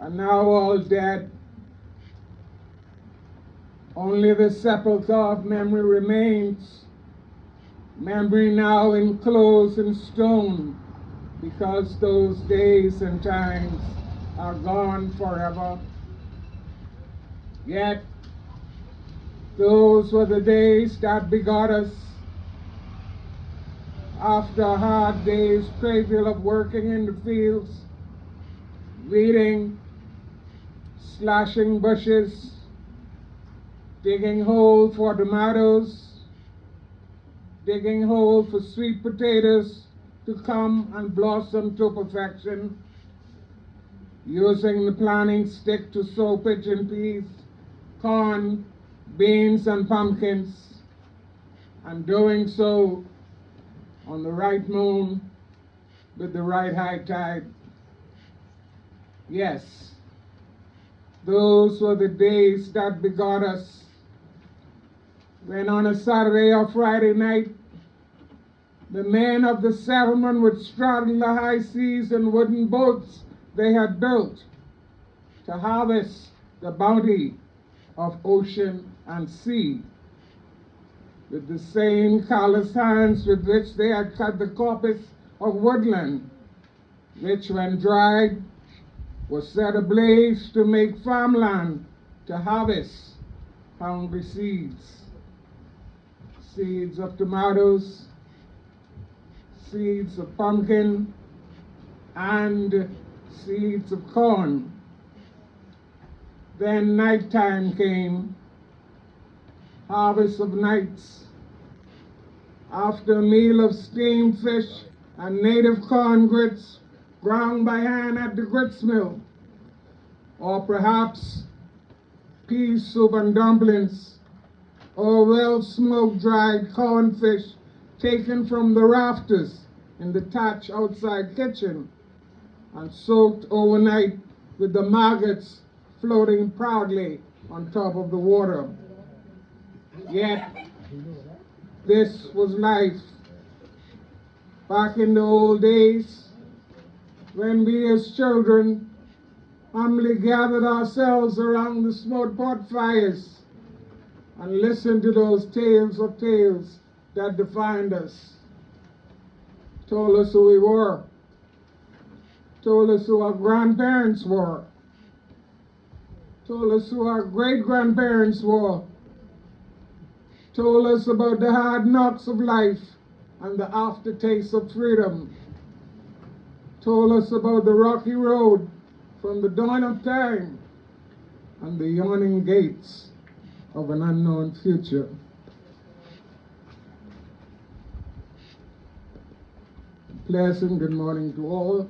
are now all dead. Only the sepulchre of memory remains, memory now enclosed in stone, because those days and times are gone forever. Yet, those were the days that begot us. After a hard day's travail of working in the fields, weeding, slashing bushes, digging holes for tomatoes, digging holes for sweet potatoes to come and blossom to perfection, using the planing stick to sow pigeon peas, corn, beans, and pumpkins, and doing so on the right moon with the right high tide. Yes, those were the days that begot us, when on a Saturday or Friday night, the men of the settlement would straddle the high seas in wooden boats they had built to harvest the bounty of ocean and sea, with the same callous hands with which they had cut the coppice of woodland, which when dried was set ablaze to make farmland to harvest hungry seeds. Seeds of tomatoes, seeds of pumpkin, and seeds of corn. Then nighttime came, harvest of nights. After a meal of steamed fish and native corn grits ground by hand at the grits mill, or perhaps pea soup and dumplings, or well-smoked dried cornfish taken from the rafters in the thatch outside kitchen and soaked overnight with the maggots floating proudly on top of the water. Yet, this was life. Back in the old days, when we as children humbly gathered ourselves around the smoke pot fires and listened to those tales of tales that defined us, told us who we were, told us who our grandparents were, told us who our great-grandparents were, told us about the hard knocks of life and the aftertaste of freedom, told us about the rocky road from the dawn of time and the yawning gates of an unknown future. Pleasant good morning to all.